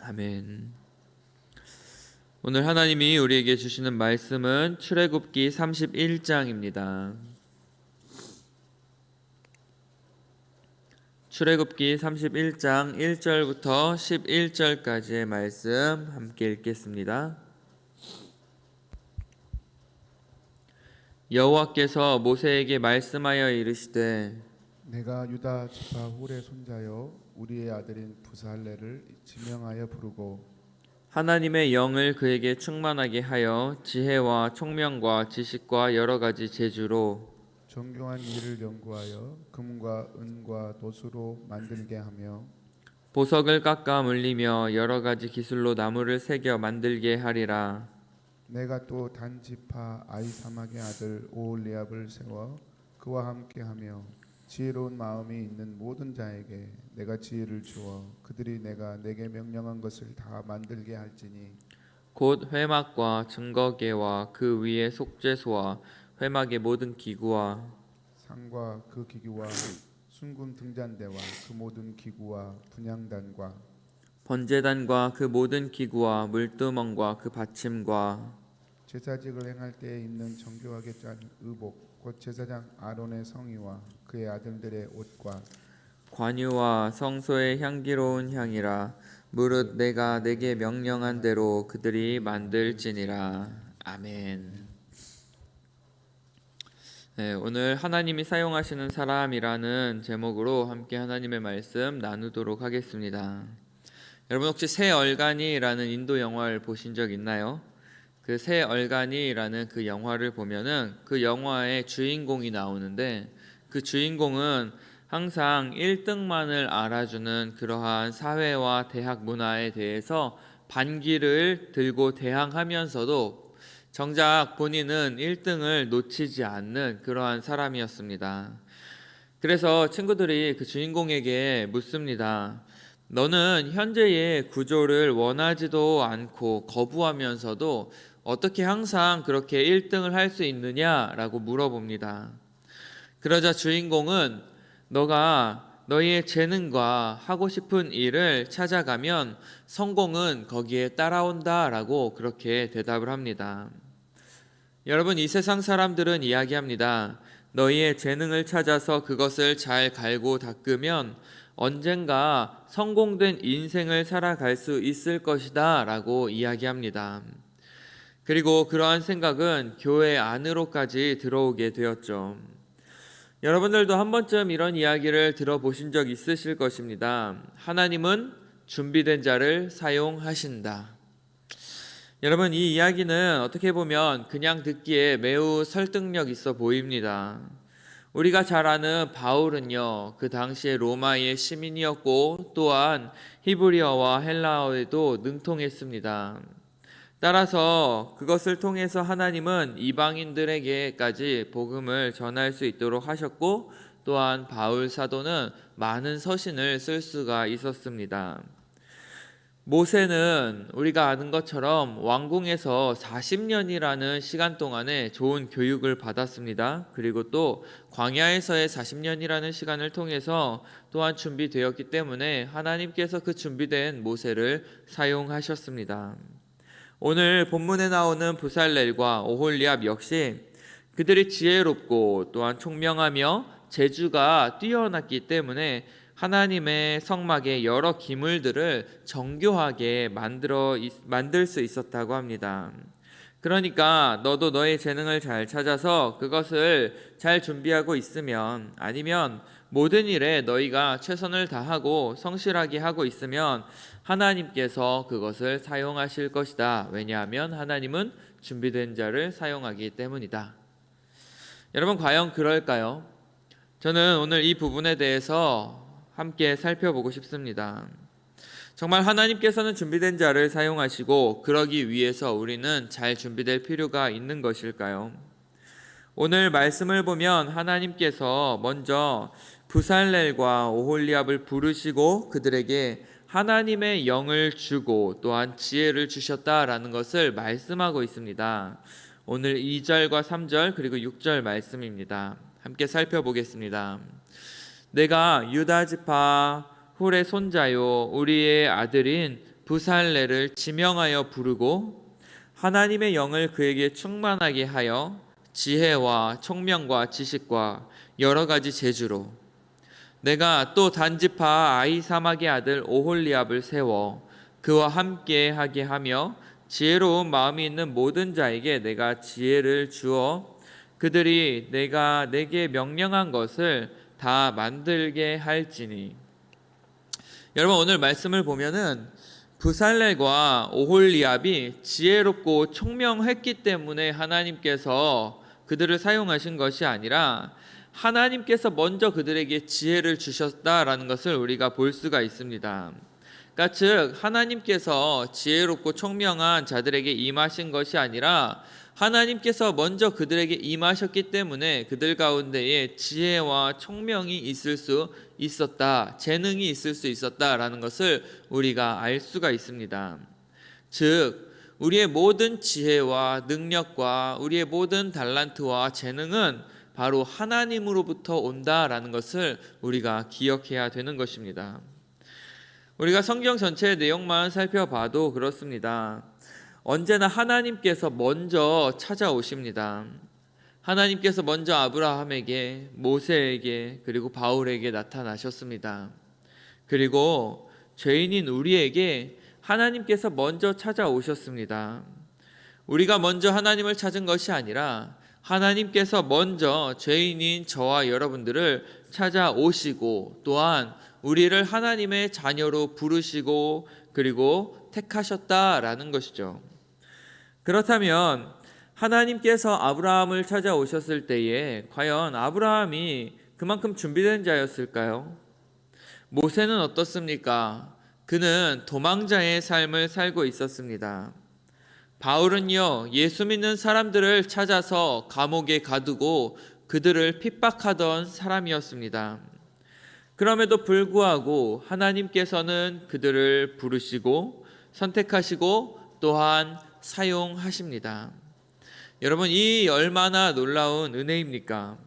아멘. 오늘 하나님이 우리에게 주시는 말씀은 출애굽기 31장입니다. 출애굽기 31장 1절부터 11절까지의 말씀 함께 읽겠습니다. 여호와께서 모세에게 말씀하여 이르시되 내가 유다 지파 훌의 손자여 우리의 아들인 부살레를 지명하여 부르고 하나님의 영을 그에게 충만하게 하여 지혜와 총명과 지식과 여러 가지 재주로 정교한 일을 연구하여 금과 은과 도수로 만들게 하며 보석을 깎아 물리며 여러 가지 기술로 나무를 새겨 만들게 하리라. 내가 또 단 지파 아히사막의 아들 오홀리압을 세워 그와 함께하며 지혜로운 마음이 있는 모든 자에게 내가 지혜를 주어 그들이 내가 내게 명령한 것을 다 만들게 할지니 곧 회막과 증거계와 그 위에 속죄소와 회막의 모든 기구와 상과 그 기구와 순금 등잔대와 그 모든 기구와 분향단과 번제단과 그 모든 기구와 물두멍과 그 받침과 제사직을 행할 때에 입는 정교하게 짠 의복 곧 제사장 아론의 성의와 그의 아들들의 옷과 관유와 성소의 향기로운 향이라. 무릇 내가 내게 명령한 대로 그들이 만들지니라. 아멘. 네, 오늘 하나님이 사용하시는 사람이라는 제목으로 함께 하나님의 말씀 나누도록 하겠습니다. 여러분 혹시 새 얼간이라는 인도 영화를 보신 적 있나요? 그 새 얼간이라는 그 영화를 보면은 그 영화의 주인공이 나오는데 그 주인공은 항상 1등만을 알아주는 그러한 사회와 대학 문화에 대해서 반기를 들고 대항하면서도 정작 본인은 1등을 놓치지 않는 그러한 사람이었습니다. 그래서 친구들이 그 주인공에게 묻습니다. 너는 현재의 구조를 원하지도 않고 거부하면서도 어떻게 항상 그렇게 1등을 할 수 있느냐라고 물어봅니다. 그러자 주인공은 너가 너희의 재능과 하고 싶은 일을 찾아가면 성공은 거기에 따라온다라고 그렇게 대답을 합니다. 여러분 이 세상 사람들은 이야기합니다. 너희의 재능을 찾아서 그것을 잘 갈고 닦으면 언젠가 성공된 인생을 살아갈 수 있을 것이다 라고 이야기합니다. 그리고 그러한 생각은 교회 안으로까지 들어오게 되었죠. 여러분들도 한 번쯤 이런 이야기를 들어보신 적 있으실 것입니다. 하나님은 준비된 자를 사용하신다. 여러분 이 이야기는 어떻게 보면 그냥 듣기에 매우 설득력 있어 보입니다. 우리가 잘 아는 바울은요, 그 당시에 로마의 시민이었고 또한 히브리어와 헬라어에도 능통했습니다. 따라서 그것을 통해서 하나님은 이방인들에게까지 복음을 전할 수 있도록 하셨고 또한 바울 사도는 많은 서신을 쓸 수가 있었습니다. 모세는 우리가 아는 것처럼 왕궁에서 40년이라는 시간 동안에 좋은 교육을 받았습니다. 그리고 또 광야에서의 40년이라는 시간을 통해서 또한 준비되었기 때문에 하나님께서 그 준비된 모세를 사용하셨습니다. 오늘 본문에 나오는 부살렐과 오홀리압 역시 그들이 지혜롭고 또한 총명하며 재주가 뛰어났기 때문에 하나님의 성막의 여러 기물들을 정교하게 만들 수 있었다고 합니다. 그러니까 너도 너의 재능을 잘 찾아서 그것을 잘 준비하고 있으면, 아니면 모든 일에 너희가 최선을 다하고 성실하게 하고 있으면 하나님께서 그것을 사용하실 것이다. 왜냐하면 하나님은 준비된 자를 사용하기 때문이다. 여러분 과연 그럴까요? 저는 오늘 이 부분에 대해서 함께 살펴보고 싶습니다. 정말 하나님께서는 준비된 자를 사용하시고 그러기 위해서 우리는 잘 준비될 필요가 있는 것일까요? 오늘 말씀을 보면 하나님께서 먼저 부살렐과 오홀리압을 부르시고 그들에게 하나님의 영을 주고 또한 지혜를 주셨다라는 것을 말씀하고 있습니다. 오늘 2절과 3절 그리고 6절 말씀입니다. 함께 살펴보겠습니다. 내가 유다 지파 홀의 손자요 우리의 아들인 부살레를 지명하여 부르고 하나님의 영을 그에게 충만하게 하여 지혜와 총명과 지식과 여러 가지 재주로 내가 또 단지파 아히사막의 아들 오홀리압을 세워 그와 함께 하게 하며 지혜로운 마음이 있는 모든 자에게 내가 지혜를 주어 그들이 내가 내게 명령한 것을 다 만들게 할지니. 여러분 오늘 말씀을 보면은 부살렐과 오홀리압이 지혜롭고 총명했기 때문에 하나님께서 그들을 사용하신 것이 아니라 하나님께서 먼저 그들에게 지혜를 주셨다라는 것을 우리가 볼 수가 있습니다. 그러니까 즉 하나님께서 지혜롭고 총명한 자들에게 임하신 것이 아니라 하나님께서 먼저 그들에게 임하셨기 때문에 그들 가운데에 지혜와 총명이 있을 수 있었다, 재능이 있을 수 있었다라는 것을 우리가 알 수가 있습니다. 즉 우리의 모든 지혜와 능력과 우리의 모든 달란트와 재능은 바로 하나님으로부터 온다라는 것을 우리가 기억해야 되는 것입니다. 우리가 성경 전체의 내용만 살펴봐도 그렇습니다. 언제나 하나님께서 먼저 찾아오십니다. 하나님께서 먼저 아브라함에게, 모세에게, 그리고 바울에게 나타나셨습니다. 그리고 죄인인 우리에게 하나님께서 먼저 찾아오셨습니다. 우리가 먼저 하나님을 찾은 것이 아니라 하나님께서 먼저 죄인인 저와 여러분들을 찾아오시고 또한 우리를 하나님의 자녀로 부르시고 그리고 택하셨다라는 것이죠. 그렇다면 하나님께서 아브라함을 찾아오셨을 때에 과연 아브라함이 그만큼 준비된 자였을까요? 모세는 어떻습니까? 그는 도망자의 삶을 살고 있었습니다. 바울은요, 예수 믿는 사람들을 찾아서 감옥에 가두고 그들을 핍박하던 사람이었습니다. 그럼에도 불구하고 하나님께서는 그들을 부르시고 선택하시고 또한 사용하십니다. 여러분, 이 얼마나 놀라운 은혜입니까?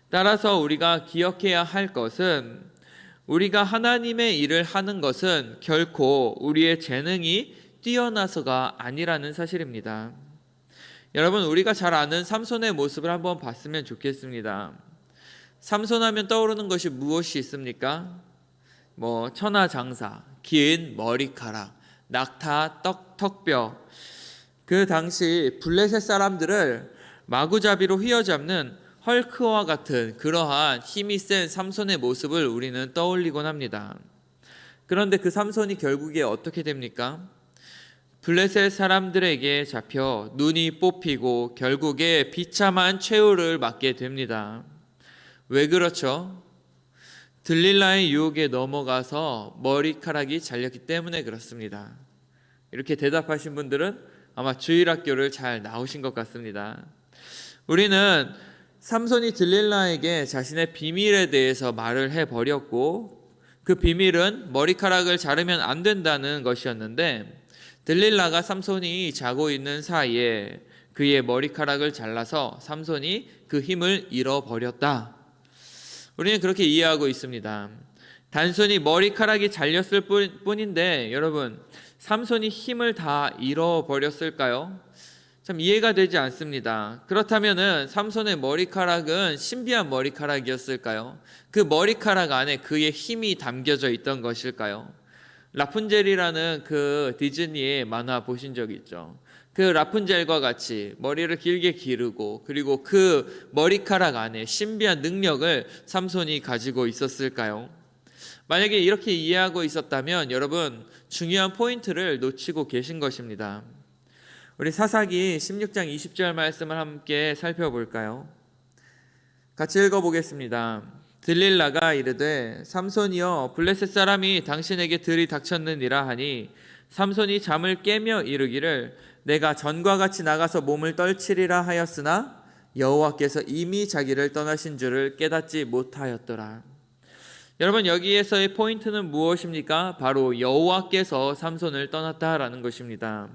따라서 우리가 기억해야 할 것은 우리가 하나님의 일을 하는 것은 결코 우리의 재능이 뛰어나서가 아니라는 사실입니다. 여러분, 우리가 잘 아는 삼손의 모습을 한번 봤으면 좋겠습니다. 삼손 하면 떠오르는 것이 무엇이 있습니까? 천하장사, 긴 머리카락, 낙타, 턱뼈. 그 당시 블레셋 사람들을 마구잡이로 휘어잡는 헐크와 같은 그러한 힘이 센 삼손의 모습을 우리는 떠올리곤 합니다. 그런데 그 삼손이 결국에 어떻게 됩니까? 블레셋 사람들에게 잡혀 눈이 뽑히고 결국에 비참한 최후를 맞게 됩니다. 왜 그렇죠? 들릴라의 유혹에 넘어가서 머리카락이 잘렸기 때문에 그렇습니다. 이렇게 대답하신 분들은 아마 주일학교를 잘 나오신 것 같습니다. 우리는 삼손이 들릴라에게 자신의 비밀에 대해서 말을 해버렸고 그 비밀은 머리카락을 자르면 안 된다는 것이었는데 들릴라가 삼손이 자고 있는 사이에 그의 머리카락을 잘라서 삼손이 그 힘을 잃어버렸다. 우리는 그렇게 이해하고 있습니다. 단순히 머리카락이 잘렸을 뿐인데 여러분, 삼손이 힘을 다 잃어버렸을까요? 참 이해가 되지 않습니다. 그렇다면은 삼손의 머리카락은 신비한 머리카락이었을까요? 그 머리카락 안에 그의 힘이 담겨져 있던 것일까요? 라푼젤이라는 그 디즈니의 만화 보신 적 있죠? 그 라푼젤과 같이 머리를 길게 기르고 그리고 그 머리카락 안에 신비한 능력을 삼손이 가지고 있었을까요? 만약에 이렇게 이해하고 있었다면 여러분 중요한 포인트를 놓치고 계신 것입니다. 우리 사사기 16장 20절 말씀을 함께 살펴볼까요? 같이 읽어보겠습니다. 들릴라가 이르되 삼손이여 블레셋 사람이 당신에게 들이닥쳤느니라 하니 삼손이 잠을 깨며 이르기를 내가 전과 같이 나가서 몸을 떨치리라 하였으나 여호와께서 이미 자기를 떠나신 줄을 깨닫지 못하였더라. 여러분 여기에서의 포인트는 무엇입니까? 바로 여호와께서 삼손을 떠났다라는 것입니다.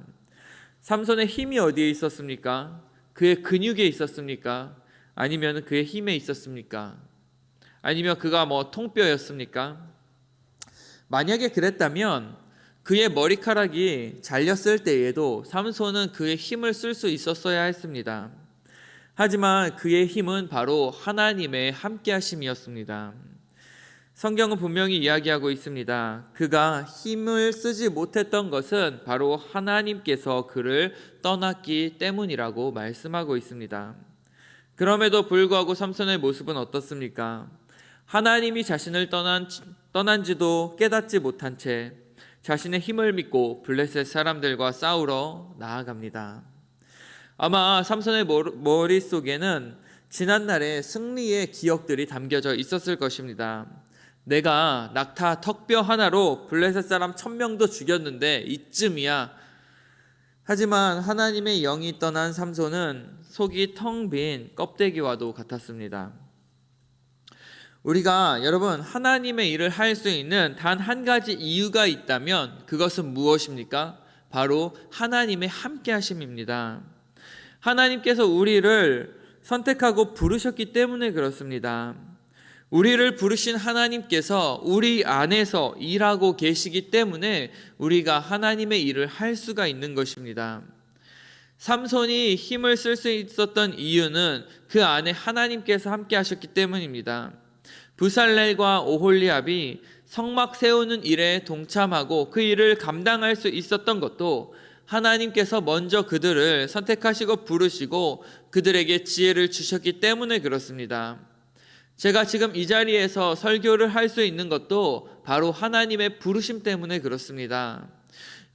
삼손의 힘이 어디에 있었습니까? 그의 근육에 있었습니까? 아니면 그의 힘에 있었습니까? 아니면 그가 뭐 통뼈였습니까? 만약에 그랬다면 그의 머리카락이 잘렸을 때에도 삼손은 그의 힘을 쓸 수 있었어야 했습니다. 하지만 그의 힘은 바로 하나님의 함께하심이었습니다. 성경은 분명히 이야기하고 있습니다. 그가 힘을 쓰지 못했던 것은 바로 하나님께서 그를 떠났기 때문이라고 말씀하고 있습니다. 그럼에도 불구하고 삼손의 모습은 어떻습니까? 하나님이 자신을 떠난지도 깨닫지 못한 채 자신의 힘을 믿고 블레셋 사람들과 싸우러 나아갑니다. 아마 삼손의 머릿속에는 지난날의 승리의 기억들이 담겨져 있었을 것입니다. 내가 낙타 턱뼈 하나로 블레셋 사람 1000명도 죽였는데 이쯤이야. 하지만 하나님의 영이 떠난 삼손은 속이 텅 빈 껍데기와도 같았습니다. 우리가 여러분 하나님의 일을 할 수 있는 단 한 가지 이유가 있다면 그것은 무엇입니까? 바로 하나님의 함께 하심입니다. 하나님께서 우리를 선택하고 부르셨기 때문에 그렇습니다. 우리를 부르신 하나님께서 우리 안에서 일하고 계시기 때문에 우리가 하나님의 일을 할 수가 있는 것입니다. 삼손이 힘을 쓸 수 있었던 이유는 그 안에 하나님께서 함께 하셨기 때문입니다. 부살렐과 오홀리압이 성막 세우는 일에 동참하고 그 일을 감당할 수 있었던 것도 하나님께서 먼저 그들을 선택하시고 부르시고 그들에게 지혜를 주셨기 때문에 그렇습니다. 제가 지금 이 자리에서 설교를 할 수 있는 것도 바로 하나님의 부르심 때문에 그렇습니다.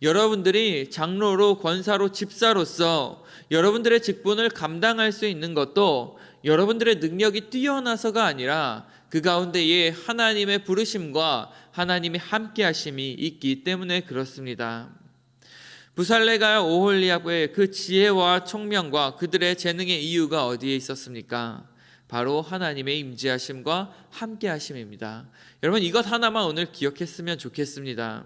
여러분들이 장로로, 권사로, 집사로서 여러분들의 직분을 감당할 수 있는 것도 여러분들의 능력이 뛰어나서가 아니라 그 가운데에 하나님의 부르심과 하나님의 함께하심이 있기 때문에 그렇습니다. 부살레가 오홀리압의 그 지혜와 총명과 그들의 재능의 이유가 어디에 있었습니까? 바로 하나님의 임재하심과 함께하심입니다. 여러분 이것 하나만 오늘 기억했으면 좋겠습니다.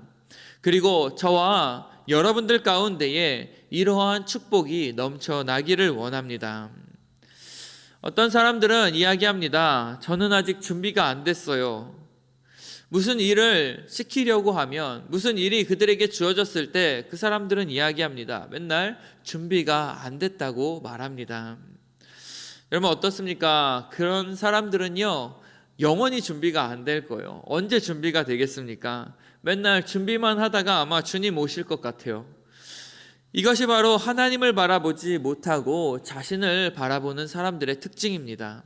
그리고 저와 여러분들 가운데에 이러한 축복이 넘쳐나기를 원합니다. 어떤 사람들은 이야기합니다. 저는 아직 준비가 안 됐어요. 무슨 일을 시키려고 하면 무슨 일이 그들에게 주어졌을 때 그 사람들은 이야기합니다. 맨날 준비가 안 됐다고 말합니다. 여러분 어떻습니까? 그런 사람들은요 영원히 준비가 안 될 거예요. 언제 준비가 되겠습니까? 맨날 준비만 하다가 아마 주님 오실 것 같아요. 이것이 바로 하나님을 바라보지 못하고 자신을 바라보는 사람들의 특징입니다.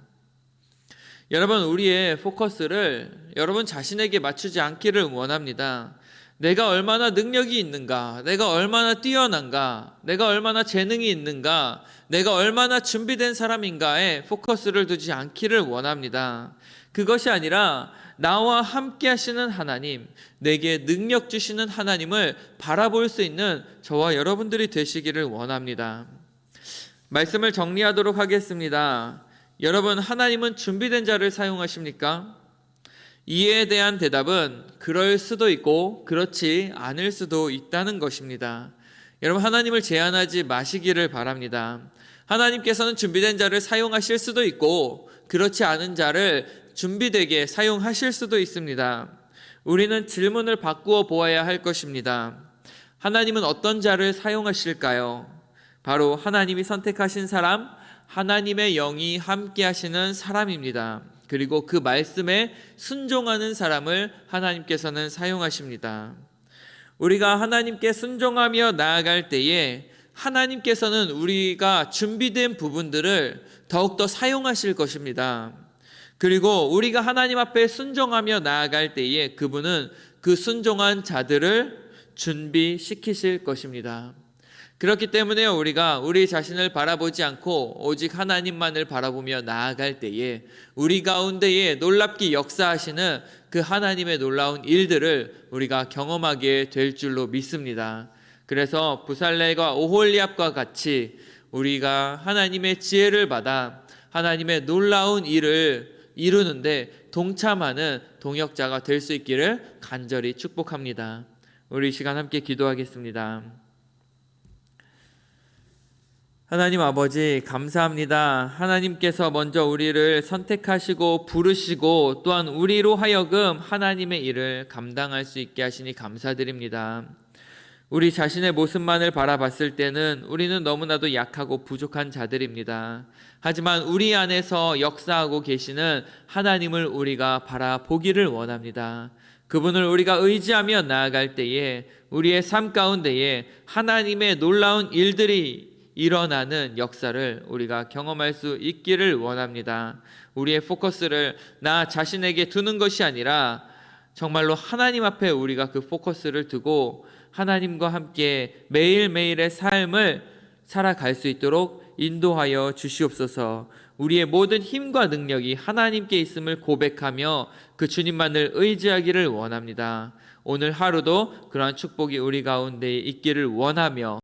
여러분 우리의 포커스를 여러분 자신에게 맞추지 않기를 원합니다. 내가 얼마나 능력이 있는가, 내가 얼마나 뛰어난가, 내가 얼마나 재능이 있는가, 내가 얼마나 준비된 사람인가에 포커스를 두지 않기를 원합니다. 그것이 아니라 나와 함께 하시는 하나님, 내게 능력 주시는 하나님을 바라볼 수 있는 저와 여러분들이 되시기를 원합니다. 말씀을 정리하도록 하겠습니다. 여러분 하나님은 준비된 자를 사용하십니까? 이에 대한 대답은 그럴 수도 있고 그렇지 않을 수도 있다는 것입니다. 여러분 하나님을 제한하지 마시기를 바랍니다. 하나님께서는 준비된 자를 사용하실 수도 있고 그렇지 않은 자를 준비되게 사용하실 수도 있습니다. 우리는 질문을 바꾸어 보아야 할 것입니다. 하나님은 어떤 자를 사용하실까요? 바로 하나님이 선택하신 사람, 하나님의 영이 함께 하시는 사람입니다. 그리고 그 말씀에 순종하는 사람을 하나님께서는 사용하십니다. 우리가 하나님께 순종하며 나아갈 때에 하나님께서는 우리가 준비된 부분들을 더욱더 사용하실 것입니다. 그리고 우리가 하나님 앞에 순종하며 나아갈 때에 그분은 그 순종한 자들을 준비시키실 것입니다. 그렇기 때문에 우리가 우리 자신을 바라보지 않고 오직 하나님만을 바라보며 나아갈 때에 우리 가운데에 놀랍게 역사하시는 그 하나님의 놀라운 일들을 우리가 경험하게 될 줄로 믿습니다. 그래서 부살렐과 오홀리압과 같이 우리가 하나님의 지혜를 받아 하나님의 놀라운 일을 이루는데 동참하는 동역자가 될 수 있기를 간절히 축복합니다. 우리 이 시간 함께 기도하겠습니다. 하나님 아버지 감사합니다. 하나님께서 먼저 우리를 선택하시고 부르시고 또한 우리로 하여금 하나님의 일을 감당할 수 있게 하시니 감사드립니다. 우리 자신의 모습만을 바라봤을 때는 우리는 너무나도 약하고 부족한 자들입니다. 하지만 우리 안에서 역사하고 계시는 하나님을 우리가 바라보기를 원합니다. 그분을 우리가 의지하며 나아갈 때에 우리의 삶 가운데에 하나님의 놀라운 일들이 일어나는 역사를 우리가 경험할 수 있기를 원합니다. 우리의 포커스를 나 자신에게 두는 것이 아니라 정말로 하나님 앞에 우리가 그 포커스를 두고 하나님과 함께 매일매일의 삶을 살아갈 수 있도록 인도하여 주시옵소서. 우리의 모든 힘과 능력이 하나님께 있음을 고백하며 그 주님만을 의지하기를 원합니다. 오늘 하루도 그러한 축복이 우리 가운데 있기를 원하며